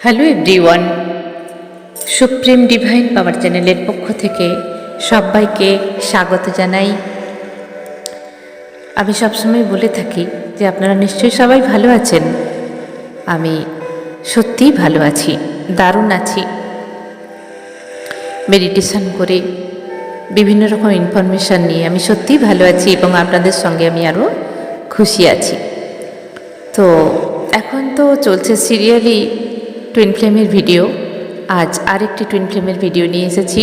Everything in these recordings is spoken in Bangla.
হ্যালো এভরিওয়ান, সুপ্রিম ডিভাইন পাওয়ার চ্যানেলের পক্ষ থেকে সবাইকে স্বাগত জানাই। আমি সবসময় বলে থাকি যে আপনারা নিশ্চয়ই সবাই ভালো আছেন। আমি সত্যিই ভালো আছি, দারুণ আছি। মেডিটেশন করে বিভিন্ন রকম ইনফরমেশান নিয়ে আমি সত্যিই ভালো আছি এবং আপনাদের সঙ্গে আমি আরও খুশি আছি। তো এখন তো চলছে সিরিয়ালি টুইন ফ্লেমের ভিডিও। আজ আরেকটি টুইন ফ্লেমের ভিডিও নিয়ে এসেছি।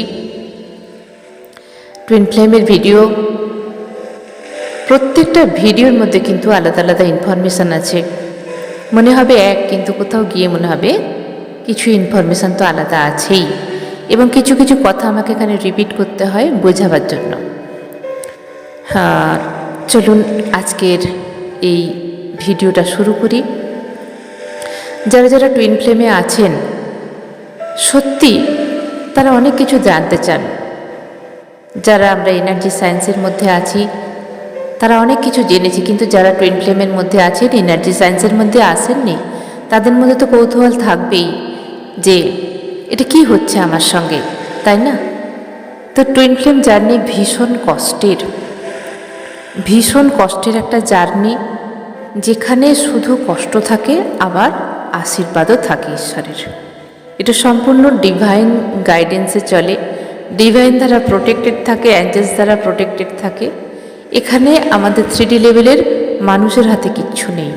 টুইন ফ্লেমের ভিডিও, প্রত্যেকটা ভিডিওর মধ্যে কিন্তু আলাদা আলাদা ইনফরমেশান আছে। মনে হবে এক, কিন্তু কোথাও গিয়ে মনে হবে কিছু ইনফরমেশান তো আলাদা আছেই, এবং কিছু কিছু কথা আমাকে এখানে রিপিট করতে হয় বোঝাবার জন্য। হ্যাঁ, চলুন আজকের এই ভিডিওটা শুরু করি। যারা যারা টুইন ফ্লেমে আছেন, সত্যি তারা অনেক কিছু জানতে চান। যারা আমরা এনার্জি সায়েন্সের মধ্যে আছি তারা অনেক কিছু জেনেছি, কিন্তু যারা টুইন ফ্লেমের মধ্যে আছেন, এনার্জি সায়েন্সের মধ্যে আসেননি, তাদের মধ্যে তো কৌতূহল থাকবেই যে এটা কি হচ্ছে আমার সঙ্গে, তাই না? তো টুইন ফ্লেম জার্নি ভীষণ কষ্টের একটা জার্নি, যেখানে শুধু কষ্ট থাকে, আবার আশীর্বাদও থাকে ঈশ্বরের। এটা সম্পূর্ণ ডিভাইন গাইডেন্সে চলে, ডিভাইন দ্বারা প্রোটেক্টেড থাকে, অ্যাঞ্জেলস দ্বারা প্রোটেক্টেড থাকে। এখানে আমাদের 3D লেভেলের মানুষের হাতে কিচ্ছু নেই।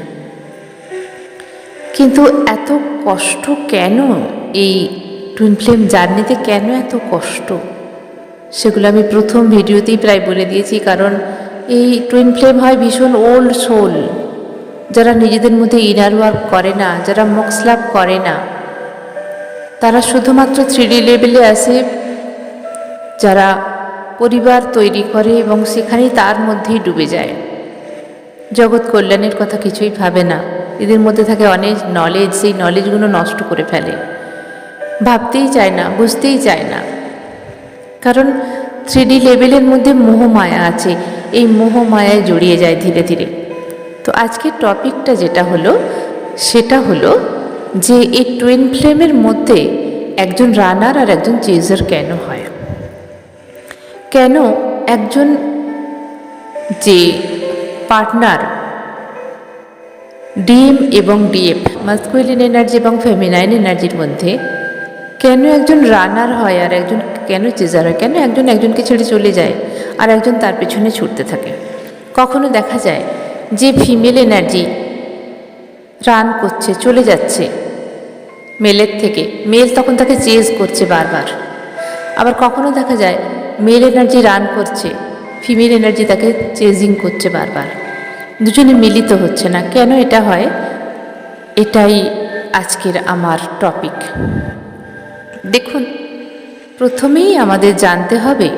কিন্তু এত কষ্ট কেন এই টুইন ফ্লেম জার্নিতে, কেন এত কষ্ট, সেগুলো আমি প্রথম ভিডিওতেই প্রায় বলে দিয়েছি। কারণ এই টুইন ফ্লেম হয় ভীষণ ওল্ড সোল, যারা নিজেদের মধ্যে ইনার ওয়ার্ক করে না, যারা মোক্ষ লাভ করে না, তারা শুধুমাত্র 3D লেভেলে আসে, যারা পরিবার তৈরি করে এবং সেখানেই তার মধ্যেই ডুবে যায়, জগৎ কল্যাণের কথা কিছুই ভাবে না। এদের মধ্যে থাকে অনেক নলেজ, সেই নলেজগুলো নষ্ট করে ফেলে, ভাবতেই চায় না, বুঝতেই চায় না। কারণ 3D লেভেলের মধ্যে মোহমায়া আছে, এই মোহমায়ায় জড়িয়ে যায় ধীরে ধীরে। তো আজকের টপিকটা যেটা হলো, সেটা হলো যে এই টুইন ফ্লেমের মধ্যে একজন রানার আর একজন চেজার কেন হয়। কেন একজন যে পার্টনার ডিএম এবং ডিএফ, মাস্কুলিন এনার্জি এবং ফেমিনাইন এনার্জির মধ্যে, কেন একজন রানার হয় আর একজন কেন চেজার হয়, কেন একজন একজনকে ছেড়ে চলে যায় আর একজন তার পেছনে ছুটতে থাকে। কখনো দেখা যায় যে ফিমেল এনার্জি রান করছে, চলে যাচ্ছে মেলের থেকে, মেল তখন তাকে চেজ করছে বারবার। আবার কখনো দেখা যায় মেল এনার্জি রান করছে, ফিমেল এনার্জি তাকে চেজিং করছে বারবার, দুজনে মিলিত হচ্ছে না। কেন এটা হয়, এটাই আজকের আমার টপিক। দেখুন, প্রথমেই আমাদের জানতে হবে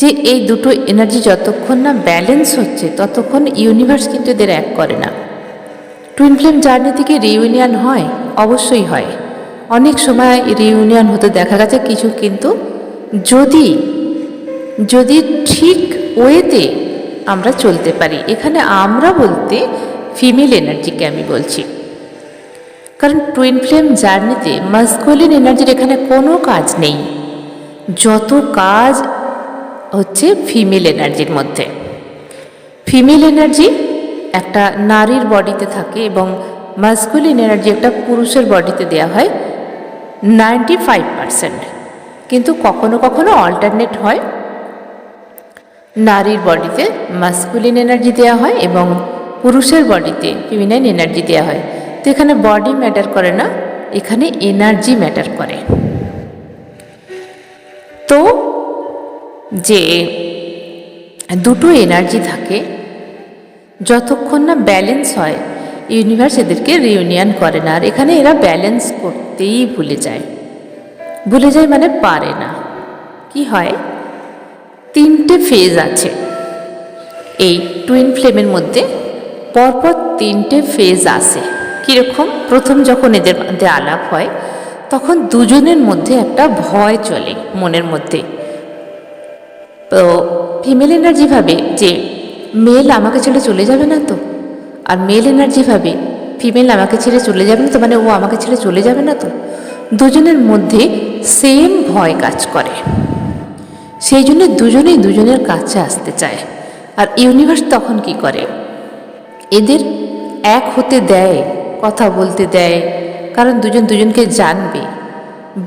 যে এই দুটো এনার্জি যতক্ষণ না ব্যালেন্স হচ্ছে, ততক্ষণ ইউনিভার্স কিন্তু এদের এক করে না। টুইন ফ্লেম জার্নি থেকে রিইউনিয়ন হয়, অবশ্যই হয়। অনেক সময় রিইউনিয়ন হতে দেখা গেছে কিছু, কিন্তু যদি ঠিক ওয়েতে আমরা চলতে পারি। এখানে আমরা বলতে ফিমেল এনার্জিকে আমি বলছি, কারণ টুইন ফ্লেম জার্নিতে মাস্কুলিন এনার্জির এখানে কোনো কাজ নেই, যত কাজ হচ্ছে ফিমেল এনার্জির মধ্যে। ফিমেল এনার্জি একটা নারীর বডিতে থাকে এবং মাস্কুলিন এনার্জি একটা পুরুষের বডিতে দেওয়া হয় 95%, কিন্তু কখনো কখনো অল্টারনেট হয়, নারীর বডিতে মাস্কুলিন এনার্জি দেওয়া হয় এবং পুরুষের বডিতে ফেমিনাইন এনার্জি দেওয়া হয়। তো এখানে বডি ম্যাটার করে না, এখানে এনার্জি ম্যাটার করে। তো যে দুটো এনার্জি থাকে, যতক্ষণ না ব্যালেন্স হয়, ইউনিভার্স এদেরকে রিইউনিয়ন করে না। আর এখানে এরা ব্যালেন্স করতেই ভুলে যায় মানে পারে না। কি হয়, 3টে ফেজ আছে এই টুইন ফ্লেমের মধ্যে, পরপর 3টে ফেজ আসে। কীরকম, প্রথম যখন এদের মধ্যে আলাপ হয়, তখন দুজনের মধ্যে একটা ভয় চলে মনের মধ্যে। তো ফিমেল এনার্জি ভাবে যে মেল আমাকে ছেড়ে চলে যাবে না তো, আর মেল এনার্জি ভাবে ফিমেল আমাকে ছেড়ে চলে যাবে না তো, মানে ও আমাকে ছেড়ে চলে যাবে না তো। দুজনের মধ্যে সেম ভয় কাজ করে, সেই জন্য দুজনেই দুজনের কাছে আসতে চায়। আর ইউনিভার্স তখন কি করে, এদের এক হতে দেয়, কথা বলতে দেয়, কারণ দুজন দুজনকে জানবে।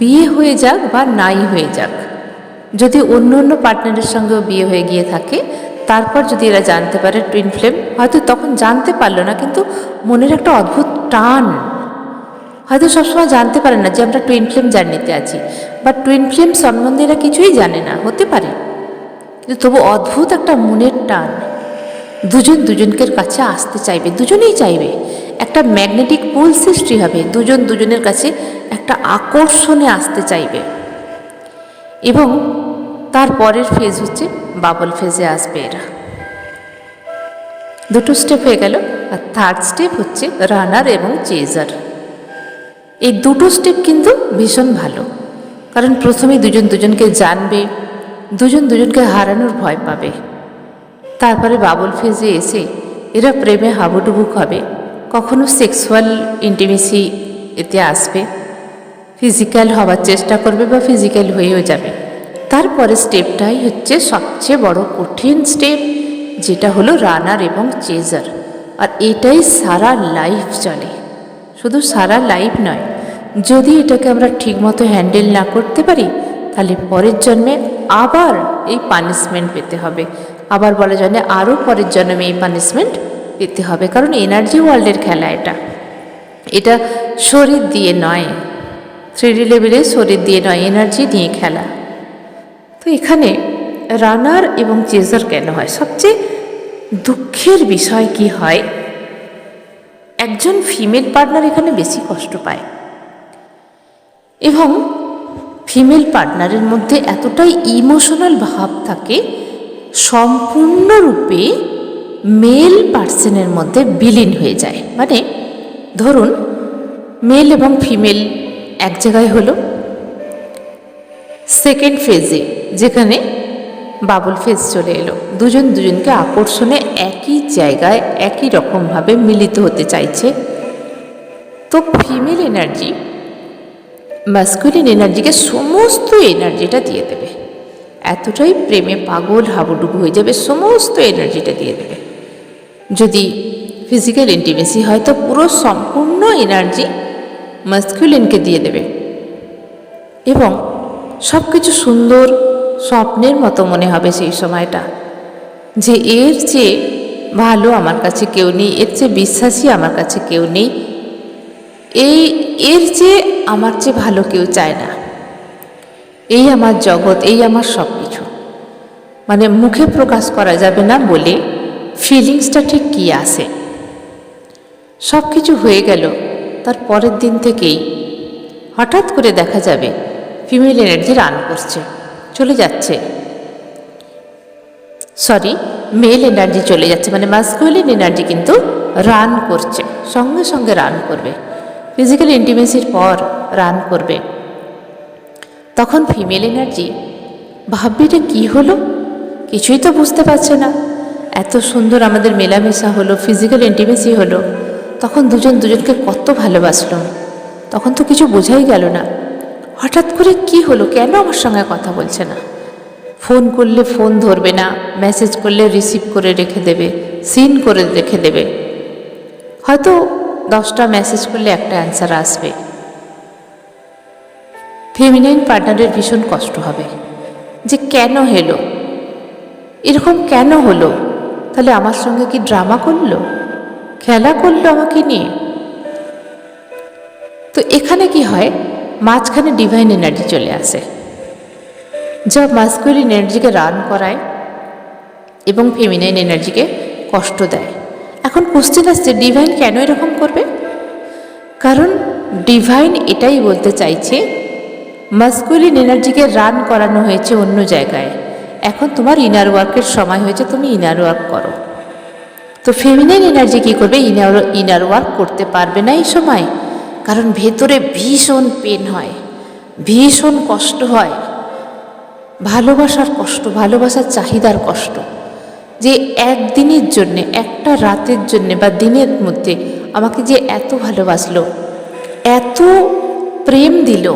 বিয়ে হয়ে যাক বা নাই হয়ে যাক, যদি অন্য অন্য পার্টনারের সঙ্গেও বিয়ে হয়ে গিয়ে থাকে, তারপর যদি এরা জানতে পারে টুইন ফ্লেম, হয়তো তখন জানতে পারলো না, কিন্তু মনের একটা অদ্ভুত টান, হয়তো সবসময় জানতে পারে না যে আমরা টুইন ফ্লেম জার্নিতে আছি, বা টুইন ফ্লেম সম্বন্ধে এরা কিছুই জানে না, হতে পারে, কিন্তু তবু অদ্ভুত একটা মনের টান, দুজন দুজনকে কাছে আসতে চাইবে, দুজনেই চাইবে, একটা ম্যাগনেটিক পুল সৃষ্টি হবে, দুজন দুজনের কাছে একটা আকর্ষণে আসতে চাইবে। এবং তারপরের ফেজ হচ্ছে বাবল ফেজে আসবে এরা। দুটো স্টেপ হয়ে গেল। আর থার্ড স্টেপ হচ্ছে রানার এবং চেজার। এই দুটো স্টেপ কিন্তু ভীষণ ভালো, কারণ প্রথমে দুজন দুজনকে জানবে, দুজন দুজনকে হারানোর ভয় পাবে। তারপরে বাবল ফেজে এসে এরা প্রেমে হাবুডুবুক হবে, কখনো সেক্সুয়াল ইন্টিমেসি এতে আসবে, ফিজিক্যাল হওয়ার চেষ্টা করবে বা ফিজিক্যাল হয়েও যাবে। তারপরে স্টেপটাই হচ্ছে সবচেয়ে বড় কঠিন স্টেপ, যেটা হলো রানার এবং চেজার। আর এটাই সারা লাইফ চলে, শুধু সারা লাইফ নয়, যদি এটাকে আমরা ঠিকমতো হ্যান্ডেল না করতে পারি, তাহলে পরের জন্মে আবার এই পানিশমেন্ট পেতে হবে, আবার বলা যায় না আরও পরের জন্মে এই পানিশমেন্ট পেতে হবে। কারণ এনার্জি ওয়ার্ল্ডের খেলা এটা, এটা শরীর দিয়ে নয়, 3D লেভেলে শরীর দিয়ে নয়, এনার্জি নিয়ে খেলা। তো এখানে রানার এবং চেজার কেন হয়? সবচেয়ে দুঃখের বিষয় কি হয়, একজন ফিমেল পার্টনার এখানে বেশি কষ্ট পায়, এবং ফিমেল পার্টনারের মধ্যে এতটাই ইমোশনাল ভাব থাকে, সম্পূর্ণরূপে মেল পার্সনের মধ্যে বিলীন হয়ে যায়। মানে ধরুন মেল এবং ফিমেল এক জায়গায় হলো, সেকেন্ড ফেজে যেখানে বাবল ফেজ চলে এলো, দুজন দুজনকে আকর্ষণে একই জায়গায় একই রকমভাবে মিলিত হতে চাইছে। তো ফিমেল এনার্জি ম্যাসকুলিন এনার্জিকে সমস্ত এনার্জিটা দিয়ে দেবে, এতটাই প্রেমে পাগল হাবুডুবু হয়ে যাবে, সমস্ত এনার্জিটা দিয়ে দেবে। যদি ফিজিক্যাল ইন্টিমেসি হয় তো পুরো সম্পূর্ণ এনার্জি ম্যাসকুলিনকে দিয়ে দেবে, এবং সব কিছু সুন্দর স্বপ্নের মতো মনে হবে সেই সময়টা, যে এর চেয়ে ভালো আমার কাছে কেউ নেই, এর চেয়ে বিশ্বাসী আমার কাছে কেউ নেই, এর চেয়ে আমার চেয়ে ভালো কেউ চায় না, এই আমার জগৎ, এই আমার সব কিছু। মানে মুখে প্রকাশ করা যাবে না বলে ফিলিংসটা ঠিক কী আসে। সব কিছু হয়ে গেল, তার পরের দিন থেকেই হঠাৎ করে দেখা যাবে ফিমেল এনার্জি রান করছে, চলে যাচ্ছে, সরি মেল এনার্জি চলে যাচ্ছে, মানে ম্যাসকুলিন এনার্জি কিন্তু রান করছে, সঙ্গে সঙ্গে রান করবে, ফিজিক্যাল ইন্টিমেসির পর রান করবে। তখন ফিমেল এনার্জি ভাববে এটা কী হলো, কিছুই তো বুঝতে পারছে না, এত সুন্দর আমাদের মেলামেশা হলো, ফিজিক্যাল ইন্টিমেসি হলো, তখন দুজন দুজনকে কত ভালোবাসলো, তখন তো কিছু বোঝাই গেল না, হঠাৎ করে কি হলো, কেন আমার সঙ্গে কথা বলছে না, ফোন করলে ফোন ধরবে না, মেসেজ করলে রিসিভ করে রেখে দেবে, সিন করে রেখে দেবে, হয়তো 10টা মেসেজ করলে একটা অ্যান্সার আসবে। ফেমিনাইন পার্টনারের ভীষণ কষ্ট হবে যে কেন হলো, এরকম কেন হলো, তাহলে আমার সঙ্গে কি ড্রামা করলো, খেলা করলো আমাকে নিয়ে। তো এখানে কি হয়, মাঝখানে ডিভাইন এনার্জি চলে আসে, যা ম্যাসকুলিন এনার্জিকে রান করায় এবং ফেমিনাইন এনার্জিকে কষ্ট দেয়। এখন কোশ্চেন আসছে, ডিভাইন কেন এরকম করবে? কারণ ডিভাইন এটাই বলতে চাইছে, ম্যাসকুলিন এনার্জিকে রান করানো হয়েছে অন্য জায়গায়, এখন তোমার ইনার ওয়ার্কের সময় হয়েছে, তুমি ইনার ওয়ার্ক করো। তো ফেমিনাইন এনার্জি কী করবে, ইনার ওয়ার্ক করতে পারবে না এই সময়, কারণ ভেতরে ভীষণ পেন হয়, ভীষণ কষ্ট হয়, ভালোবাসার কষ্ট, ভালোবাসার চাহিদার কষ্ট, যে একদিনের জন্যে, একটা রাতের জন্যে বা দিনের মধ্যে আমাকে যে এত ভালোবাসলো, এত প্রেম দিল,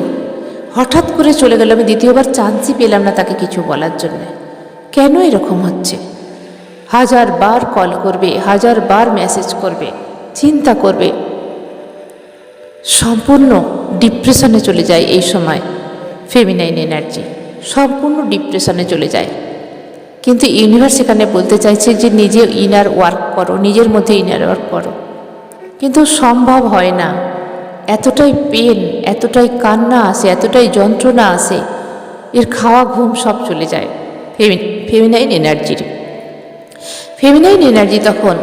হঠাৎ করে চলে গেল। আমি দ্বিতীয়বার চান্সই পেলাম না তাকে কিছু বলার জন্যে। কেন এরকম হচ্ছে? 1000 বার কল করবে, 1000 বার মেসেজ করবে, চিন্তা করবে, সম্পূর্ণ ডিপ্রেশনে চলে যায় এই সময়। ফেমিনাইন এনার্জি সম্পূর্ণ ডিপ্রেশনে চলে যায়। কিন্তু ইউনিভার্স এখানে বলতে চাইছে যে নিজে ইনার ওয়ার্ক করো, নিজের মধ্যে ইনার ওয়ার্ক করো। কিন্তু সম্ভব হয় না। এতটাই পেন, এতটাই কান্না আসে, এতটাই যন্ত্রণা আসে, এর খাওয়া ঘুম সব চলে যায় ফেমিনাইন এনার্জির। ফেমিনাইন এনার্জি তখন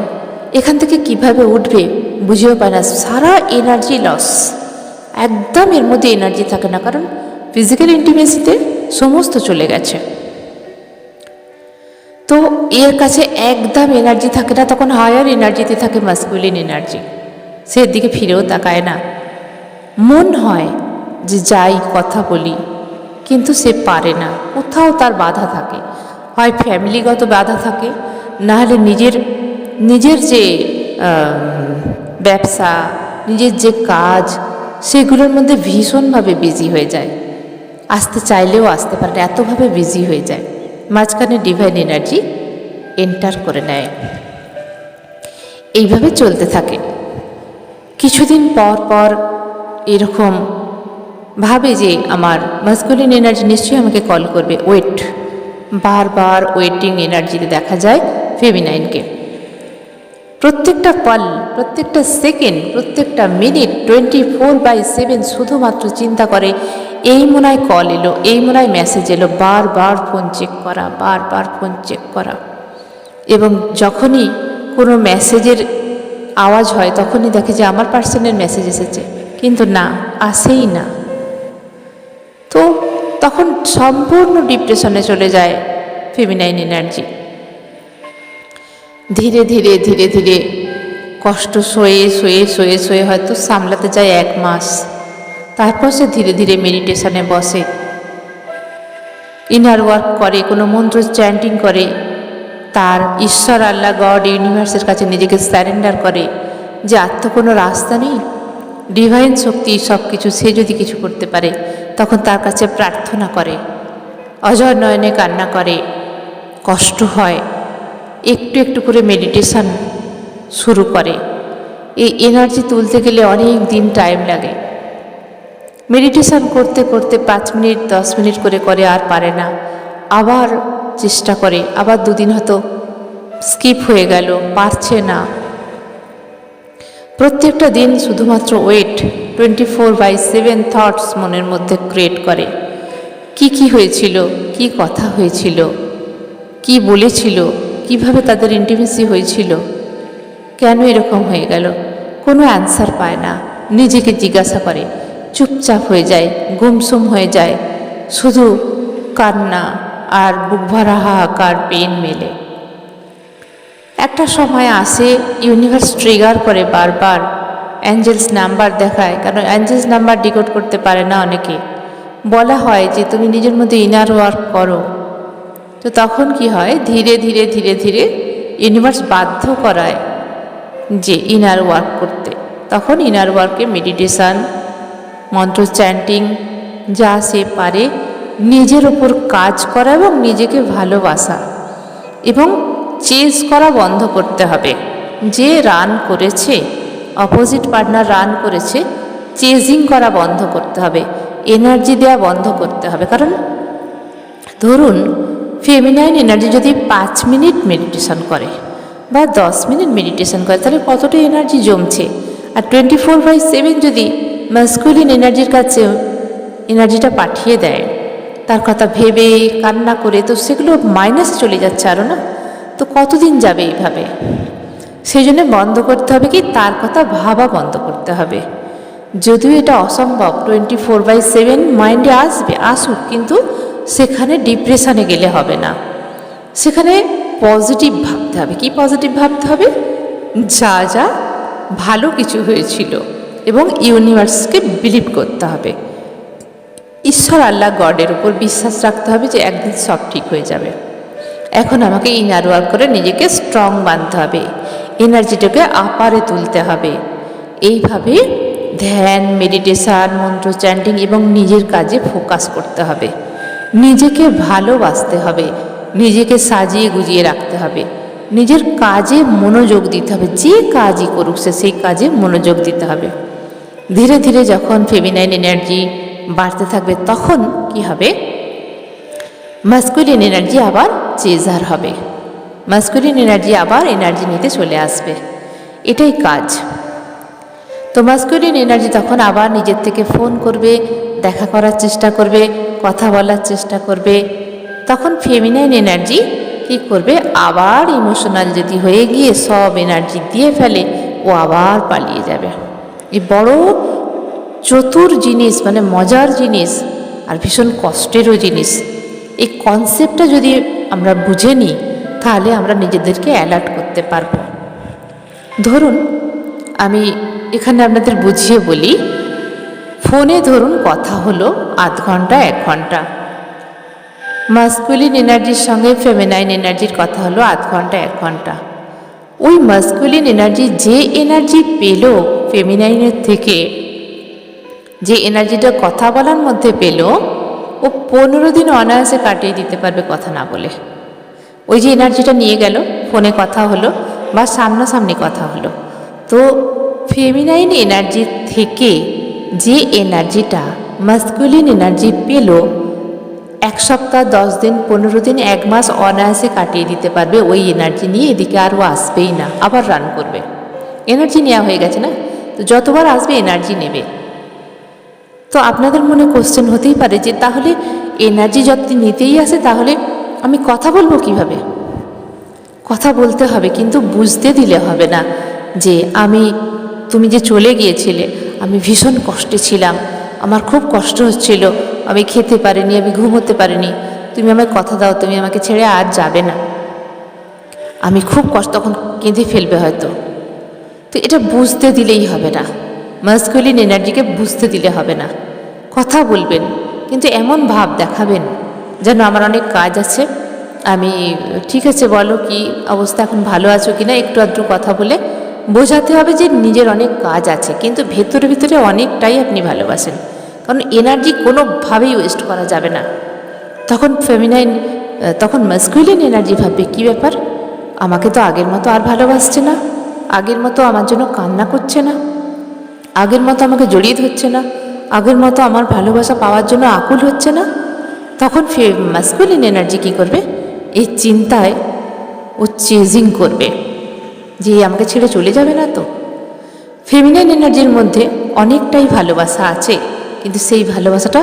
এখান থেকে কিভাবে উঠবে বুঝেও পায় না। সারা এনার্জি লস, একদম এর মধ্যে এনার্জি থাকে না, কারণ ফিজিক্যাল ইন্টিমেসিতে সমস্ত চলে গেছে। তো এর কাছে একদম এনার্জি থাকে না, তখন হায়ার এনার্জিতে থাকে মাস্কুলিন এনার্জি। সে দিকে ফিরেও তাকায় না। মন হয় যে যাই কথা বলি, কিন্তু সে পারে না। কোথাও তার বাধা থাকে, হয় ফ্যামিলিগত বাধা থাকে, না হলে নিজের যে ব্যবসা, নিজের যে কাজ, সেগুলোর মধ্যে ভীষণভাবে বিজি হয়ে যায়। আসতে চাইলেও আসতে পারে না, এতভাবে বিজি হয়ে যায়। মাঝখানে ডিভাইন এনার্জি এন্টার করে নেয়। এইভাবে চলতে থাকে। কিছুদিন পর পর এরকম ভাবে যে আমার মাস্কুলিন এনার্জি নিশ্চয়ই আমাকে কল করবে, ওয়েট। বারবার ওয়েটিং এনার্জিতে দেখা যায় ফেমিনাইনকে। প্রত্যেকটা পল, প্রত্যেকটা সেকেন্ড, প্রত্যেকটা মিনিট 24/7 শুধুমাত্র চিন্তা করে এই মনে হয় কল এলো, এই মনে হয় মেসেজ এলো, বারবার ফোন চেক করা, বারবার ফোন চেক করা। এবং যখনই কোনো মেসেজের আওয়াজ হয় তখনই দেখে যে আমার পার্সনের মেসেজ এসেছে, কিন্তু না, আসেই না। তো তখন সম্পূর্ণ ডিপ্রেশনে চলে যায় ফেমিনাইন এনার্জি। ধীরে ধীরে ধীরে ধীরে কষ্ট সয়ে সয়ে সয়ে সয়ে হয়তো সামলাতে যায় 1 মাস। তারপর সে ধীরে ধীরে মেডিটেশনে বসে, ইনার ওয়ার্ক করে, কোনো মন্ত্র চ্যান্টিং করে, তার ঈশ্বর, আল্লাহ, গড, ইউনিভার্সের কাছে নিজেকে স্যারেন্ডার করে যে আর তো কোনো রাস্তা নেই, ডিভাইন শক্তি সব কিছু, সে যদি কিছু করতে পারে। তখন তার কাছে প্রার্থনা করে, অজর নয়নে কান্না করে, কষ্ট হয়, একটু একটু করে মেডিটেশন শুরু করে। এই এনার্জি তুলতে গেলে অনেক দিন টাইম লাগে। মেডিটেশন করতে করতে 5 মিনিট 10 মিনিট করে করে, আর পারে না, আবার চেষ্টা করে, আবার 2 দিন হয়তো স্কিপ হয়ে গেল, পারছে না। প্রত্যেকটা দিন শুধুমাত্র ওয়েট, 24/7 থটস মনের মধ্যে ক্রিয়েট করে। কি হয়েছিল, কি কথা হয়েছিল, কি বলেছিল, কিভাবে তাদের ইন্টিমেসি হয়েছিল, কেন এরকম হয়ে গেল, কোনো অ্যান্সার পায় না। নিজেকে জিজ্ঞাসা করে, চুপচাপ হয়ে যায়, গুমসুম হয়ে যায়, শুধু কান্না আর বুক ভরা হাহাকার, পেন মেলে। একটা সময় আসে, ইউনিভার্স ট্রিগার করে বারবার, অ্যাঞ্জেলস নাম্বার দেখায়, কারণ অ্যাঞ্জেলস নাম্বার ডিকোড করতে পারে না অনেকে। বলা হয় যে তুমি নিজের মধ্যে ইনার ওয়ার্ক করো। তো তখন কি হয়, ধীরে ধীরে ধীরে ধীরে ইউনিভার্স বাধ্য করায় যে ইনার ওয়ার্ক করতে। তখন ইনার ওয়ার্কে মেডিটেশান, মন্ত্র চ্যান্টিং, যা সে পারে, নিজের ওপর কাজ করা এবং নিজেকে ভালোবাসা এবং চেজ করা বন্ধ করতে হবে। যে রান করেছে, অপোজিট পার্টনার রান করেছে, চেজিং করা বন্ধ করতে হবে, এনার্জি দেওয়া বন্ধ করতে হবে। কারণ ধরুন ফেমিনাইন এনার্জি যদি 5 মিনিট মেডিটেশন করে বা 10 মিনিট মেডিটেশন করে, তাহলে কতটা এনার্জি জমছে। আর 24/7 যদি মাস্কুলিন এনার্জির কাছে এনার্জিটা পাঠিয়ে দেয়, তার কথা ভেবে কান্না করে, তো সেগুলো মাইনাসে চলে যাচ্ছে আরও না। তো কতদিন যাবে এইভাবে? সেই জন্য বন্ধ করতে হবে কি, তার কথা ভাবা বন্ধ করতে হবে। যদিও এটা অসম্ভব, 24/7 মাইন্ডে আসুক, কিন্তু সেখানে ডিপ্রেশনে গেলে হবে না। সেখানে পজিটিভ ভাবতে হবে। কি পজিটিভ ভাবতে হবে? যা যা ভালো কিছু হয়েছিল, এবং ইউনিভার্সকে বিলিভ করতে হবে, ঈশ্বর, আল্লাহ, গডের উপর বিশ্বাস রাখতে হবে যে একদিন সব ঠিক হয়ে যাবে। এখন আমাকে ইনার ওয়ার্ক করে নিজেকে স্ট্রং বানতে হবে, এনার্জিটাকে আপারে তুলতে হবে। এইভাবে ধ্যান, মেডিটেশান, মন্ত্র চ্যান্টিং এবং নিজের কাজে ফোকাস করতে হবে। নিজেকে ভালোবাসতে হবে, নিজেকে সাজিয়ে গুজিয়ে রাখতে হবে, নিজের কাজে মনোযোগ দিতে হবে। যে কাজই করুক সে সেই কাজে মনোযোগ দিতে হবে। ধীরে ধীরে যখন ফেমিনাইন এনার্জি বাড়তে থাকবে তখন কি হবে, মাস্কুলিন এনার্জি আবার চেজার হবে, মাস্কুলিন এনার্জি আবার এনার্জি নিতে চলে আসবে। এটাই কাজ। তো মাস্কুলিন এনার্জি তখন আবার নিজের থেকে ফোন করবে, দেখা করার চেষ্টা করবে, কথা বলার চেষ্টা করবে। তখন ফেমিনাইন এনার্জি কী করবে, আবার ইমোশনাল যদি হয়ে গিয়ে সব এনার্জি দিয়ে ফেলে, ও আবার পালিয়ে যাবে। এই বড় চতুর জিনিস, মানে মজার জিনিস আর ভীষণ কষ্টেরও জিনিস। এই কনসেপ্টটা যদি আমরা বুঝে নিই তাহলে আমরা নিজেদেরকে অ্যালার্ট করতে পারবো। ধরুন আমি এখানে আপনাদের বুঝিয়ে বলি, ফোনে ধরুন কথা হলো আধ ঘন্টা 1 ঘন্টা, মাস্কুলিন এনার্জির সঙ্গে ফেমিনাইন এনার্জির কথা হলো আধ ঘন্টা 1 ঘন্টা। ওই মাস্কুলিন এনার্জি যে এনার্জি পেল ফেমিনাইনের থেকে, যে এনার্জিটা কথা বলার মধ্যে পেল, ও 15 দিন অনায়াসে কাটিয়ে দিতে পারবে কথা না বলে। ওই যে এনার্জিটা নিয়ে গেল, ফোনে কথা হলো বা সামনাসামনি কথা হলো, তো ফেমিনাইন এনার্জি থেকে যে এনার্জিটা মাস্কুলিন এনার্জি পেল, 1 সপ্তাহ, 10 দিন, 15 দিন, 1 মাস অনায়াসে কাটিয়ে দিতে পারবে। ওই এনার্জি নিয়ে এদিকে আর ও আসবেই না, আবার রান করবে। এনার্জি নেওয়া হয়ে গেছে না, তো যতবার আসবে এনার্জি নেবে। তো আপনাদের মনে কোশ্চেন হতেই পারে যে তাহলে এনার্জি যত নিতেই আসে তাহলে আমি কথা বলবো কিভাবে? কথা বলতে হবে, কিন্তু বুঝতে দিলে হবে না যে তুমি যে চলে গিয়েছিলে, আমি ভীষণ কষ্টে ছিলাম, আমার খুব কষ্ট হচ্ছিল, আমি খেতে পারিনি, আমি ঘুমোতে পারিনি, তুমি আমায় কথা দাও, তুমি আমাকে ছেড়ে আর যাবে না, আমি খুব কষ্ট, তখন কেঁদে ফেলবে হয়তো। তো এটা বুঝতে দিলেই হবে না, মাস্কুলিন এনার্জিকে বুঝতে দিলে হবে না। কথা বলবেন, কিন্তু এমন ভাব দেখাবেন যেন আমার অনেক কাজ আছে, আমি ঠিক আছে, বলো কি অবস্থা, এখন ভালো আছো কিনা, একটু আধটু কথা বলে বোঝাতে হবে যে নিজের অনেক কাজ আছে, কিন্তু ভেতরে ভিতরে অনেকটাই আপনি ভালোবাসেন। কারণ এনার্জি কোনোভাবেই ওয়েস্ট করা যাবে না। তখন মাস্কুলিন এনার্জি ভাববে, কী ব্যাপার, আমাকে তো আগের মতো আর ভালোবাসছে না, আগের মতো আমার জন্য কান্না করছে না, আগের মতো আমাকে জড়িয়ে ধরছে না, আগের মতো আমার ভালোবাসা পাওয়ার জন্য আকুল হচ্ছে না। তখন মাস্কুলিন এনার্জি কী করবে, এই চিন্তায় ও চেজিং করবে যে আমাকে ছেড়ে চলে যাবে না তো। ফেমিনাইন এনার্জির মধ্যে অনেকটাই ভালোবাসা আছে, কিন্তু সেই ভালোবাসাটা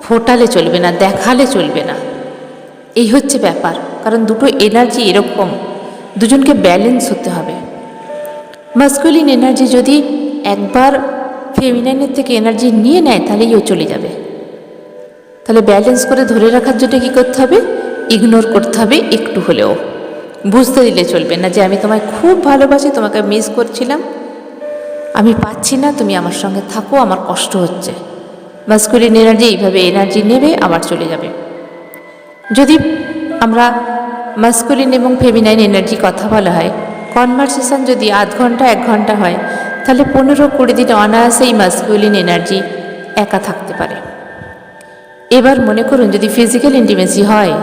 ফোটালে চলবে না, দেখালে চলবে না। এই হচ্ছে ব্যাপার, কারণ দুটো এনার্জি এরকম, দুজনকে ব্যালেন্স হতে হবে। মাস্কুলিন এনার্জি যদি একবার ফেমিনাইনের থেকে এনার্জি নিয়ে নেয় তাহলেই ও চলে যাবে। তাহলে ব্যালেন্স করে ধরে রাখার জন্য কী করতে হবে, ইগনোর করতে হবে একটু হলেও, বুঝতে দিলে চলবে না যে আমি তোমায় খুব ভালোবাসি, তোমাকে মিস করছিলাম, আমি পাচ্ছি না, তুমি আমার সঙ্গে থাকো, আমার কষ্ট হচ্ছে। মাস্কুলিন এনার্জি এইভাবে এনার্জি নেবে আবার চলে যাবে। যদি আমরা মাস্কুলিন এবং ফেমিনাইন এনার্জি কথা বলা হয়, কনভারসেশন যদি আধ ঘন্টা 1 ঘন্টা হয়, তাহলে 15-20 দিন অনায়াসেই মাস্কুলিন এনার্জি একা থাকতে পারে। এবার মনে করুন যদি ফিজিক্যাল ইন্টিমেসি হয়,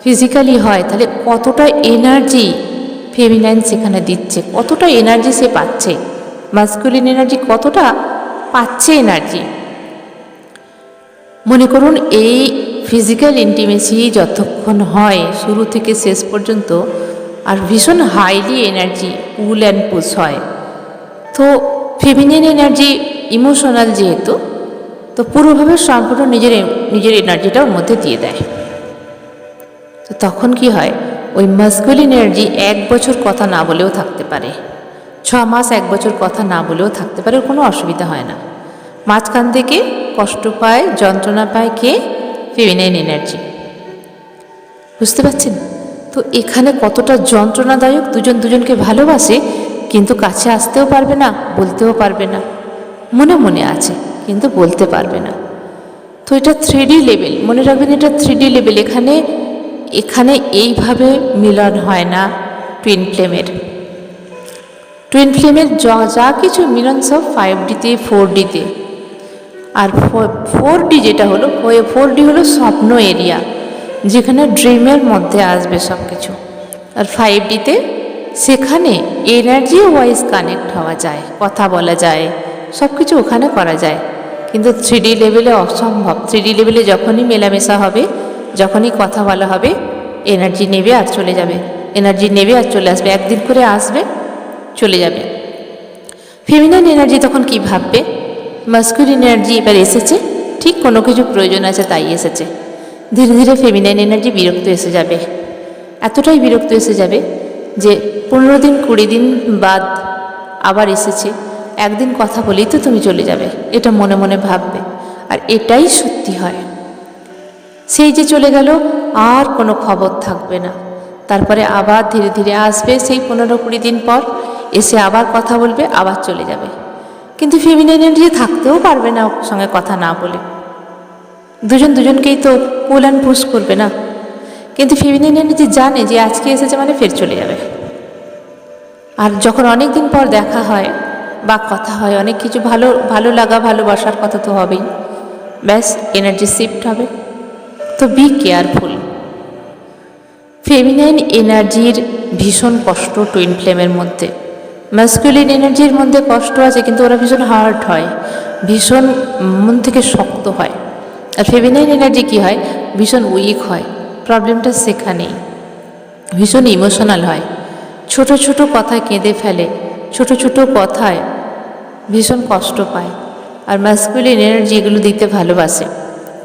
ফিজিক্যালি হয়, তাহলে কতটা এনার্জি ফেমিনাইন সেখানে দিচ্ছে, কতটা এনার্জি সে পাচ্ছে, মাস্কুলিন এনার্জি কতটা পাচ্ছে এনার্জি। মনে করুন এই ফিজিক্যাল ইন্টিমেসি যতক্ষণ হয় শুরু থেকে শেষ পর্যন্ত, আর ভীষণ highly energy pool and push হয়, তো ফেমিনাইন এনার্জি ইমোশনাল যেহেতু, তো পুরোভাবে সম্পূর্ণ নিজের এনার্জিটা ওর মধ্যে দিয়ে দেয়। তো তখন কি হয়, ওই মাস্কুলিন এনার্জি 1 বছর কথা না বলেও থাকতে পারে, 6 মাস 1 বছর কথা না বলেও থাকতে পারে, কোনো অসুবিধা হয় না। মাঝখান থেকে কষ্ট পায়, যন্ত্রণা পায় কে, ফেমিনাইন এনার্জি। বুঝতে পারছেন তো এখানে কতটা যন্ত্রণাদায়ক, দুজন দুজনকে ভালোবাসে কিন্তু কাছে আসতেও পারবে না, বলতেও পারবে না, মনে মনে আছে কিন্তু বলতে পারবে না। তো এটা 3D লেভেল, মনে রাখবেন এটা 3D লেভেল। এখানে এখানে এইভাবে মিলন হয় না টুইন ফ্লেমের। টুইন ফ্লেমের যা কিছু মিলন সব 5Dতে 4Dতে। আর 4D যেটা হলো 4D হলো স্বপ্ন এরিয়া, যেখানে ড্রিমের মধ্যে আসবে সব কিছু। আর 5Dতে সেখানে এনার্জি ওয়াইজ কানেক্ট হওয়া যায়, কথা বলা যায়, সব কিছু ওখানে করা যায়। কিন্তু 3D লেভেলে অসম্ভব। 3D লেভেলে যখনই মেলামেশা হবে, যখনই কথা বলা হবে, এনার্জি নেবে আর চলে যাবে, এনার্জি নেবে আর চলে আসবে, একদিন করে আসবে চলে যাবে। ফেমিনাইন এনার্জি তখন কি ভাববে, মাস্কুলিন এনার্জি এবার এসেছে, ঠিক কোনো কিছু প্রয়োজন আছে তাই এসেছে। ধীরে ধীরে ফেমিনাইন এনার্জি বিরক্ত এসে যাবে, এতটাই বিরক্ত এসে যাবে যে 15 দিন 20 দিন বাদ আবার এসেছে, একদিন কথা বলেই তো তুমি চলে যাবে, এটা মনে মনে ভাববে। আর এটাই সত্যি হয়। সেই যে চলে গেল, আর কোনো খবর থাকবে না। তারপরে আবার ধীরে ধীরে আসবে, সেই 15-20 দিন পর এসে আবার কথা বলবে, আবার চলে যাবে। কিন্তু ফেমিনাইন এনার্জি থাকতেও পারবে না ওর সঙ্গে কথা না বলে, দুজনকেই তো পুল অ্যান্ড পুশ করবে না। কিন্তু ফেমিনাইন এনার্জি জানে যে আজকে এসেছে মানে ফের চলে যাবে। আর যখন অনেক দিন পর দেখা হয় বা কথা হয়, অনেক কিছু ভালো লাগা ভালোবাসার কথা তো হবেই, ব্যাস এনার্জি শিফট হবে। তো বি কেয়ারফুল। ফেমিনাইন এনার্জির ভীষণ কষ্ট টুইন ফ্লেমের মধ্যে, ম্যাসকুলিন এনার্জির মধ্যে কষ্ট আছে, কিন্তু ওরা ভীষণ হার্ট হয়, ভীষণ মন থেকে শক্ত হয়। আর ফেমিনাইন এনার্জি কী হয়, ভীষণ উইক হয়। প্রবলেমটা সেখানেই, ভীষণ ইমোশনাল হয়, ছোট ছোট কথায় কেঁদে ফেলে, ছোট ছোট কথায় ভীষণ কষ্ট পায়। আর ম্যাসকুলিন এনার্জি এগুলো দিতে ভালোবাসে,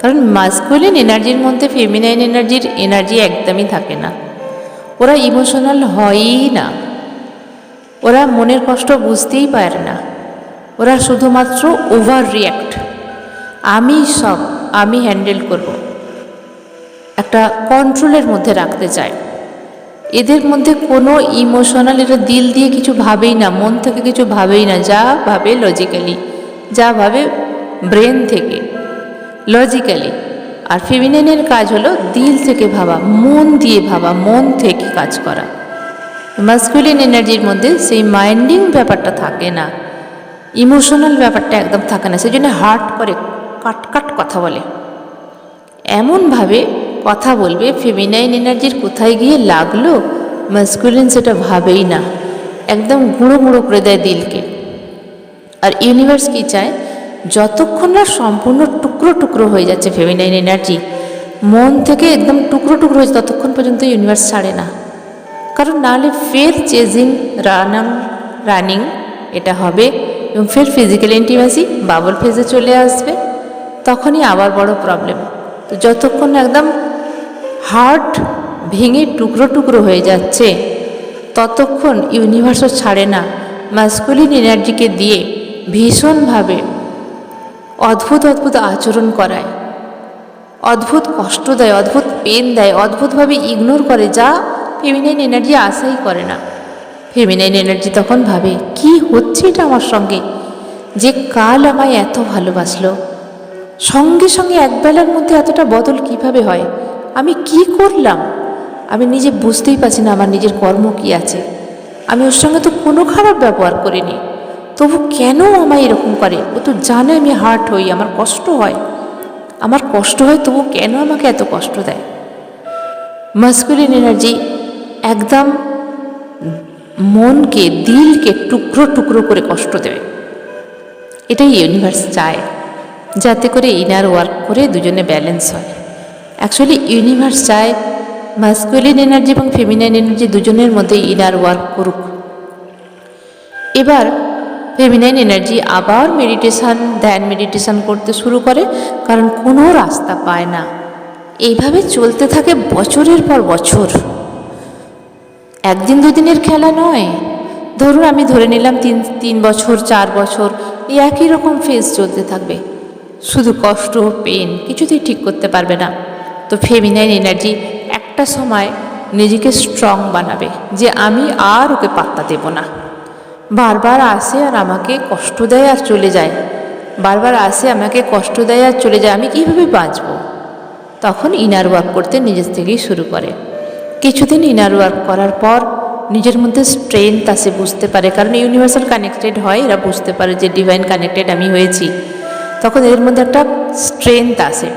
কারণ ম্যাসকুলিন এনার্জির মধ্যে ফেমিনাইন এনার্জির এনার্জি একদমই থাকে না। ওরা ইমোশনাল হয়ই না, ওরা মনের কষ্ট বুঝতেই পারে না, ওরা শুধুমাত্র ওভার রিয়্যাক্ট, আমি হ্যান্ডেল করব, একটা কন্ট্রোলের মধ্যে রাখতে চায়। এদের মধ্যে কোনো ইমোশনাল, এরা দিল দিয়ে কিছু ভাবেই না, মন থেকে কিছু ভাবেই না, যা ভাবে লজিক্যালি, যা ভাবে ব্রেন থেকে লজিক্যালি। আর ফেমিনাইনের কাজ হলো দিল থেকে ভাবা, মন দিয়ে ভাবা, মন থেকে কাজ করা। মাস্কুলিন এনার্জির মধ্যে সেই মাইন্ডিং ব্যাপারটা থাকে না, ইমোশনাল ব্যাপারটা একদম থাকে না, সেই জন্য হার্ট করে কাট কথা বলে, এমনভাবে কথা বলবে ফেমিনাইন এনার্জির কোথায় গিয়ে লাগলো, মাস্কুলিন সেটা ভাবেই না, একদম গুঁড়ো গুঁড়ো করে দেয় দিলকে। আর ইউনিভার্স কি চায়, যতক্ষণ না সম্পূর্ণ টুকরো টুকরো হয়ে যাচ্ছে ফেমিনাইন এনার্জি, মন থেকে একদম টুকরো টুকরো হয়েছে, ততক্ষণ পর্যন্ত ইউনিভার্স ছাড়ে না। কারণ নাহলে ফের চেজিং রানিং এটা হবে, এবং ফের ফিজিক্যাল ইন্টিমেসি বাবল ফেজে চলে আসবে, তখনই আবার বড় প্রবলেম। তো যতক্ষণ একদম হার্ট ভেঙে টুকরো টুকরো হয়ে যাচ্ছে, ততক্ষণ ইউনিভার্সও ছাড়ে না, ম্যাসকুলিন এনার্জিকে দিয়ে ভীষণভাবে অদ্ভুত অদ্ভুত আচরণ করায়, অদ্ভুত কষ্ট দেয়, অদ্ভুত পেন দেয়, অদ্ভুতভাবে ইগনোর করে, যা ফেমিনাইন এনার্জি আশাই করে না। ফেমিনাইন এনার্জি তখন ভাবে, কি হচ্ছে এটা আমার সঙ্গে, যে কাল আমায় এত ভালোবাসলো, সঙ্গে সঙ্গে একবেলার মধ্যে এতটা বদল কিভাবে হয়, আমি কি করলাম, আমি নিজে বুঝতেই পারছি না আমার নিজের কর্ম কি আছে, আমি ওর সঙ্গে তো কোনো খারাপ ব্যবহার করিনি, তবু কেন আমায় এরকম করে, ও তো জানে আমি হার্ট হই, আমার কষ্ট হয়, তবু কেন আমাকে এত কষ্ট দেয়। মাস্কুলিন এনার্জি একদম মনকে দিলকে টুকরো টুকরো করে কষ্ট দেবে, এটাই ইউনিভার্স চায়, যাতে করে ইনার ওয়ার্ক করে দুজনে ব্যালেন্স হয়। অ্যাকচুয়ালি ইউনিভার্স চায় মাস্কুলিন এনার্জি এবং ফেমিনাইন এনার্জি দুজনের মধ্যে ইনার ওয়ার্ক করুক। এবার ফেমিনাইন এনার্জি আবার ধ্যান মেডিটেশন করতে শুরু করে, কারণ কোনো রাস্তা পায় না। এইভাবে চলতে থাকে বছরের পর বছর, একদিন দুদিনের খেলা নয়। ধরুন আমি ধরে নিলাম 3 বছর 4 বছর এই একই রকম ফেজ চলতে থাকবে, শুধু কষ্ট পেন, কিছুতেই ঠিক করতে পারবে না। তো ফেমিনাইন এনার্জি একটা সময় নিজেকে স্ট্রং বানাবে, যে আমি আর ওকে পাত্তা দেব না, বারবার আসে আর আমাকে কষ্ট দেয় আর চলে যায়, বারবার আসে আমাকে কষ্ট দেয় আর চলে যায়, আমি কীভাবে বাঁচব, তখন ইনার ওয়ার্ক করতে নিজের থেকেই শুরু করে। কিছুদিন ইনার ওয়ার্ক করার পর নিজের মধ্যে স্ট্রেংথ আসে, বুঝতে পারে, কারণ ইউনিভার্সাল কানেক্টেড হয়, এরা বুঝতে পারে যে ডিভাইন কানেক্টেড আমি হয়েছি। তখন এর মধ্যে একটা স্ট্রেংথ আসে।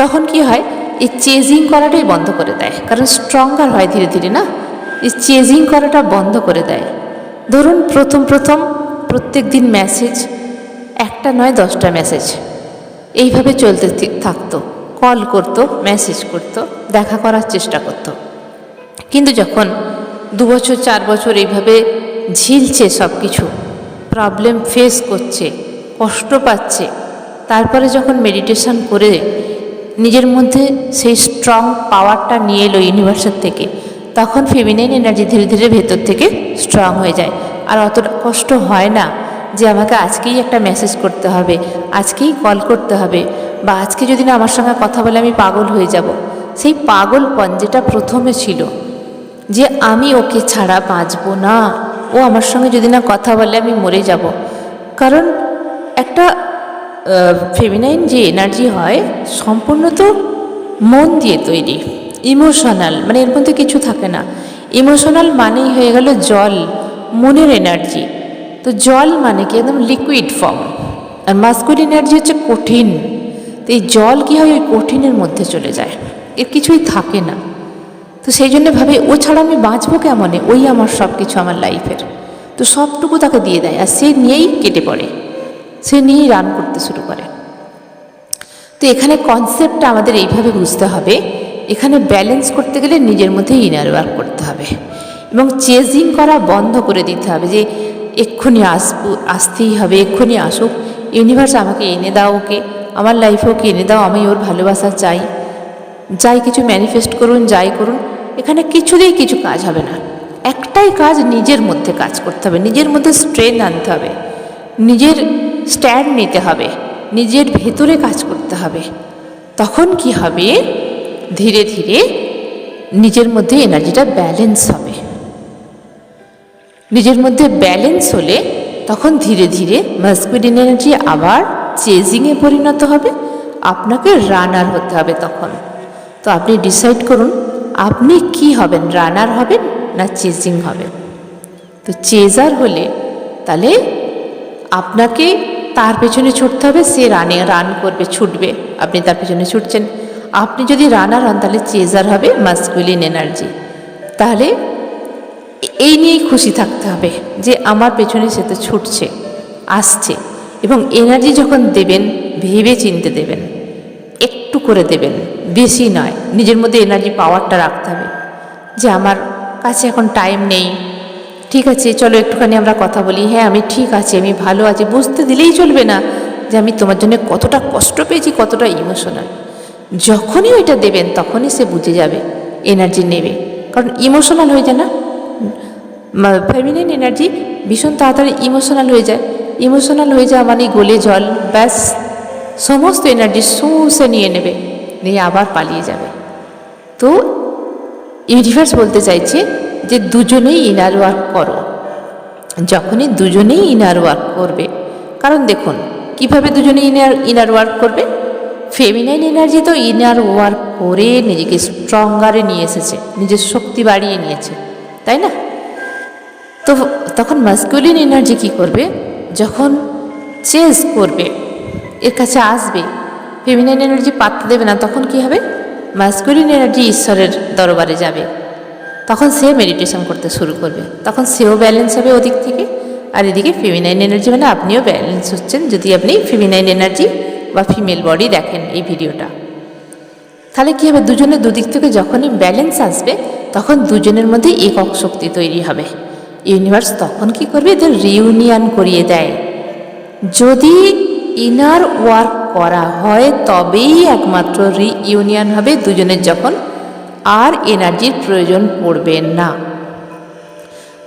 তখন কি হয়, এই চেজিং করাটাই বন্ধ করে দেয়, কারণ স্ট্রঙ্গার হয় ধীরে ধীরে না, এই চেজিং করাটা বন্ধ করে দেয়। ধরুন প্রথম প্রত্যেক দিন মেসেজ, একটা নয় 10টা মেসেজ এইভাবে চলতে থাকতো, কল করতো, মেসেজ করতো, দেখা করার চেষ্টা করতো। কিন্তু যখন 2 বছর 4 বছর এইভাবে ঝিলছে, সব কিছু প্রবলেম ফেস করছে, কষ্ট পাচ্ছে, তারপরে যখন মেডিটেশন করে নিজের মধ্যে সেই স্ট্রং পাওয়ারটা নিয়ে এলো ইউনিভার্সাল থেকে, তখন ফেমিনাইন এনার্জি ধীরে ধীরে ভেতর থেকে স্ট্রং হয়ে যায়। আর অতটা কষ্ট হয় না যে আমাকে আজকেই একটা মেসেজ করতে হবে, আজকেই কল করতে হবে, বা আজকে যদি না আমার সঙ্গে কথা বলে আমি পাগল হয়ে যাব। সেই পাগলপন যেটা প্রথমে ছিল, যে আমি ওকে ছাড়া বাঁচবো না, ও আমার সঙ্গে যদি না কথা বলে আমি মরে যাব। কারণ একটা ফেমিনাইন যে এনার্জি হয় সম্পূর্ণ তো মন দিয়ে তৈরি, ইমোশনাল, মানে এর মধ্যে কিছু থাকে না। ইমোশনাল মানেই হয়ে গেল জল, মনের এনার্জি। তো জল মানে কি একদম লিকুইড ফর্ম, আর মাস্কুলিন এনার্জি হচ্ছে কঠিন। তো এই জল কী হয়, ওই কঠিনের মধ্যে চলে যায়, এর কিছুই থাকে না। তো সেই জন্য ভাবে ও ছাড়া আমি বাঁচবো কেমনে, ওই আমার সব কিছু আমার লাইফের। তো সবটুকু তাকে দিয়ে দেয়, আর সে নিয়েই কেটে পড়ে, সে নিয়েই রান করতে শুরু করে। তো এখানে কনসেপ্টটা আমাদের এইভাবে বুঝতে হবে, এখানে ব্যালেন্স করতে গেলে নিজের মধ্যে ইনার ওয়ার্ক করতে হবে এবং চেজিং করা বন্ধ করে দিতে হবে, যে এক্ষুনি আসতেই হবে, এক্ষুনি আসুক, ইউনিভার্স আমাকে এনে দাও, ওকে আমার লাইফে ওকে এনে দাও, আমি ওর ভালোবাসা চাই, যাই কিছু ম্যানিফেস্ট করুন, যাই করুন, এখানে কিছুতেই কিছু কাজ হবে না। একটাই কাজ, নিজের মধ্যে কাজ করতে হবে, নিজের মধ্যে স্ট্রেংথ আনতে হবে, নিজের স্ট্যান্ড নিতে হবে, নিজের ভেতরে কাজ করতে হবে। তখন কি হবে, ধীরে ধীরে নিজের মধ্যে এনার্জিটা ব্যালেন্স হবে। নিজের মধ্যে ব্যালেন্স হলে তখন ধীরে ধীরে মাস্কুলিন এনার্জি আবার চেজিংয়ে পরিণত হবে, আপনাকে রানার হতে হবে তখন। তো আপনি ডিসাইড করুন আপনি কি হবেন, রানার হবেন না চেজিং হবেন। তো চেজার হলে তাহলে আপনাকে তার পেছনে ছুটতে হবে, সে রান করবে, ছুটবে, আপনি তার পেছনে ছুটছেন। আপনি যদি রানার হন তাহলে চেজার হবে মাস্কুলিন এনার্জি। তাহলে এই নিয়েই খুশি থাকতে হবে যে আমার পেছনে সে তো ছুটছে, আসছে। এবং এনার্জি যখন দেবেন ভেবে চিনতে দেবেন, একটু করে দেবেন, বেশি নয়। নিজের মধ্যে এনার্জি পাওয়ারটা রাখতে হবে যে আমার কাছে এখন টাইম নেই, ঠিক আছে চলো একটুখানি আমরা কথা বলি, হ্যাঁ আমি ঠিক আছি, আমি ভালো আছি, বুঝতে দিলেই চলবে না যে আমি তোমার জন্য কতটা কষ্ট পেয়েছি, কতটা ইমোশনাল। যখনই ওইটা দেবেন তখনই সে বুঝে যাবে, এনার্জি নেবে। কারণ ইমোশনাল হয়ে যায় না, ফেমিনিন এনার্জি ভীষণ তাড়াতাড়ি ইমোশনাল হয়ে যায়। ইমোশনাল হয়ে যাওয়া মানে গলে জল, ব্যাস সমস্ত এনার্জি শুষে নিয়ে নেবে, নিয়ে আবার পালিয়ে যাবে। তো ইউনিভার্স বলতে চাইছে যে দুজনেই ইনার ওয়ার্ক করো। যখনই দুজনেই ইনার ওয়ার্ক করবে, কারণ দেখুন কিভাবে দুজনেই ইনার ওয়ার্ক করবে। ফেমিনাইন এনার্জি তো ইনার ওয়ার্ক করে নিজেকে স্ট্রঙ্গারে নিয়ে এসেছে, নিজের শক্তি বাড়িয়ে নিয়েছে, তাই না? তো তখন মাস্কুলিন এনার্জি কি করবে, যখন চেজ করবে, এর কাছে আসবে, ফেমিনাইন এনার্জি পাত্তা দেবে না, তখন কি হবে, মাস্কুলিন এনার্জি ঈশ্বরের দরবারে যাবে। তখন সে মেডিটেশন করতে শুরু করবে, তখন সেও ব্যালেন্স হবে ওদিক থেকে। আর এদিকে ফেমিনাইন এনার্জি মানে আপনিও ব্যালেন্স হচ্ছেন, যদি আপনি ফেমিনাইন এনার্জি বা ফিমেল বডি দেখেন এই ভিডিওটা। তাহলে কী হবে, দুজনের দুদিক থেকে যখনই ব্যালেন্স আসবে তখন দুজনের মধ্যে একক শক্তি তৈরি হবে। ইউনিভার্স তখন কি করবে, এদের রিউনিয়ন করিয়ে দেয়। যদি ইনার ওয়ার্ক করা হয় তবেই একমাত্র রিইউনিয়ন হবে দুজনের, যখন আর এনার্জির প্রয়োজন পড়বে না।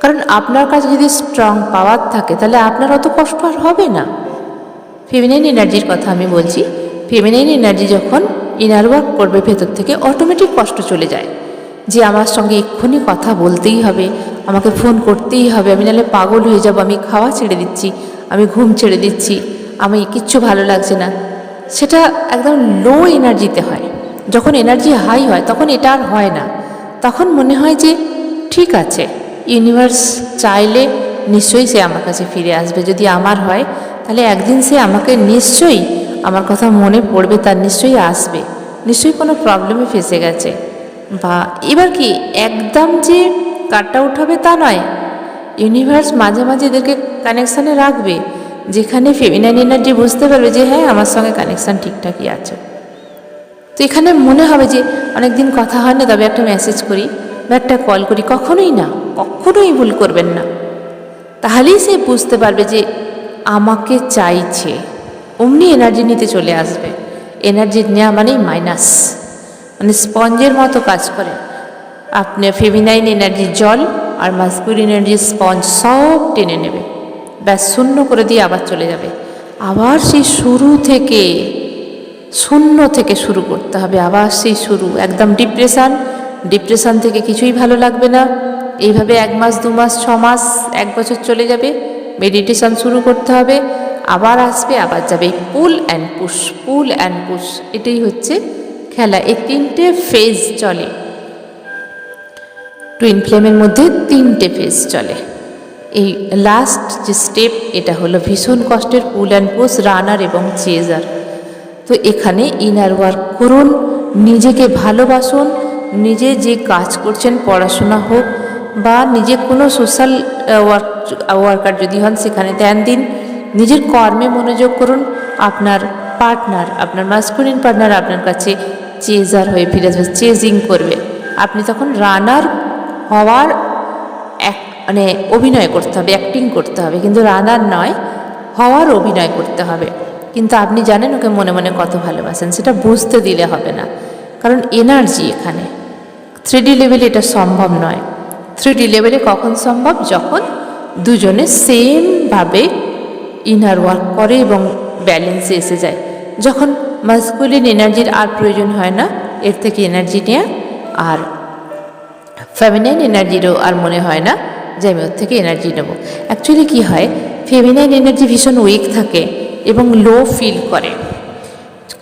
কারণ আপনার কাছে যদি স্ট্রং পাওয়ার থাকে তাহলে আপনার অত কষ্ট আর হবে না। ফেমিনাইন এনার্জির কথা আমি বলছি, ফেমিনাইন এনার্জি যখন ইনার ওয়ার্ক করবে ভেতর থেকে, অটোমেটিক কষ্ট চলে যায় যে আমার সঙ্গে এক্ষুনি কথা বলতেই হবে, আমাকে ফোন করতেই হবে, আমি নাহলে পাগল হয়ে যাব, আমি খাওয়া ছেড়ে দিচ্ছি, আমি ঘুম ছেড়ে দিচ্ছি, আমি কিচ্ছু ভালো লাগছে না। সেটা একদম লো এনার্জিতে হয়। যখন এনার্জি হাই হয় তখন এটা আর হয় না, তখন মনে হয় যে ঠিক আছে, ইউনিভার্স চাইলে নিশ্চয়ই সে আমার কাছে ফিরে আসবে। যদি আমার হয় তাহলে একদিন সে আমাকে নিশ্চয়ই, আমার কথা মনে পড়বে, তার নিশ্চয়ই আসবে, নিশ্চয়ই কোনো প্রবলেমে ফেসে গেছে। বা এবার কি একদম যে কাট আউট হবে তা নয়, ইউনিভার্স মাঝে মাঝে এদেরকে কানেকশানে রাখবে, যেখানে ফেমিনাইন এনার্জি বুঝতে পারবে যে হ্যাঁ আমার সঙ্গে কানেকশান ঠিকঠাকই আছে। তো এখানে মনে হবে যে অনেক দিন কথা হয় না, তবে একটা মেসেজ করি বা একটা কল করি, কখনোই না, কখনোই ভুল করবেন না। তাহলেই সে বুঝতে পারবে যে আমাকে চাইছে, অমনি এনার্জি নিতে চলে আসবে। এনার্জি নেওয়া মানেই মাইনাস, মানে স্পঞ্জের মতো কাজ করে। আপনি ফেমিনাইন এনার্জি জল আর মাস্কুলিন এনার্জি স্পঞ্জ সব টেনে নেবে, ব্যাস শূন্য করে দিয়ে আবার চলে যাবে। আবার সেই শুরু থেকে, শূন্য থেকে শুরু করতে হবে, আবার সেই শুরু, একদম ডিপ্রেশন থেকে কিছুই ভালো লাগবে না। এইভাবে 1 মাস 2 মাস 6 মাস 1 বছর চলে যাবে, মেডিটেশন শুরু করতে হবে, আবার আসবে আবার যাবে। পুল অ্যান্ড পুশ, এটাই হচ্ছে খেলা। এই 3টে ফেজ চলে টুইন ফ্লেমের মধ্যে, 3টে ফেজ চলে। এই লাস্ট যে স্টেপ, এটা হলো ভীষণ কষ্টের পুল অ্যান্ড পুশ, রানার এবং চেজার। তো এখানে ইনার ওয়ার্ক করুন, নিজেকে ভালোবাসুন, নিজে যে কাজ করছেন, পড়াশোনা হোক বা নিজে কোনো সোশ্যাল ওয়ার্কার যদি হন সেখানে ধ্যান দিন, নিজের কর্মে মনোযোগ করুন। আপনার পার্টনার, আপনার মাস্কুলিন পার্টনার আপনার কাছে চেজার হয়ে ফিরে আসবে, চেজিং করবে। আপনি তখন রানার হওয়ার মানে অভিনয় করতে হবে, অ্যাক্টিং করতে হবে, কিন্তু রানার নয়, হওয়ার অভিনয় করতে হবে। কিন্তু আপনি জানেন ওকে মনে মনে কত ভালোবাসেন, সেটা বুঝতে দিলে হবে না, কারণ এনার্জি এখানে 3D লেভেলে এটা সম্ভব নয়। 3D লেভেলে কখন সম্ভব? যখন দুজনে সেমভাবে ইনার ওয়ার্ক করে এবং ব্যালেন্সে এসে যায়, যখন মাস্কুলিন এনার্জির আর প্রয়োজন হয় না এর থেকে এনার্জি নেওয়া, আর ফেমিনাইন এনার্জিরও আর মনে হয় না যে আমি ওর থেকে এনার্জি নেব। অ্যাকচুয়ালি কী হয়, ফেমিনাইন এনার্জি ভীষণ উইক থাকে এবং লো ফিল করে,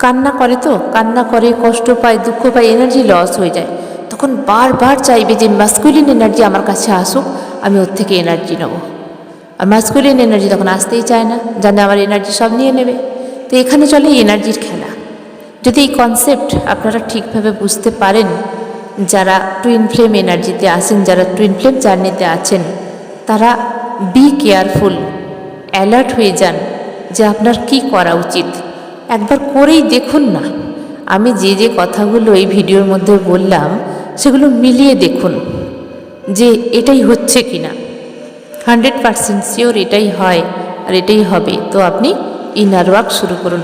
কান্না করে, তো কান্না করে, কষ্ট পায়, দুঃখ পায়, এনার্জি লস হয়ে যায়। তখন বারবার চাইবে যে মাস্কুলিন এনার্জি আমার কাছে আসুক, আমি ওর থেকে এনার্জি নেব। আর মাস্কুলিন এনার্জি তখন আসতেই চায় না, জানে আমার এনার্জি সব নিয়ে নেবে। তো এখানে চলে এনার্জির খেলা। যদি এই কনসেপ্ট আপনারা ঠিকভাবে বুঝতে পারেন, যারা টুইন ফ্লেম এনার্জিতে আছেন, যারা টুইন ফ্লেম জার্নিতে আছেন, তারা বি কেয়ারফুল, অ্যালার্ট হয়ে যান যে আপনার কি করা উচিত। একবার করেই দেখুন না, আমি যে যে কথাগুলো এই ভিডিওর মধ্যে বললাম সেগুলো মিলিয়ে দেখুন যে এটাই হচ্ছে কি না। 100% শিওর এটাই হয় আর এটাই হবে। তো আপনি ইনার ওয়ার্ক শুরু করুন।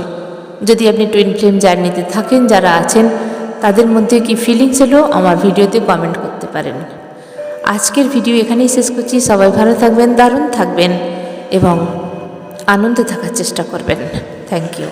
যদি আপনি টুইন ফ্লেম জার্নিতে থাকেন, যারা আছেন, তাদের মধ্যে কি ফিলিংস এলো আমার ভিডিওতে কমেন্ট করতে পারেন। আজকের ভিডিও এখানেই শেষ করছি। সবাই ভালো থাকবেন, দারুণ থাকবেন এবং আনন্দে থাকার চেষ্টা করবেন। Thank you.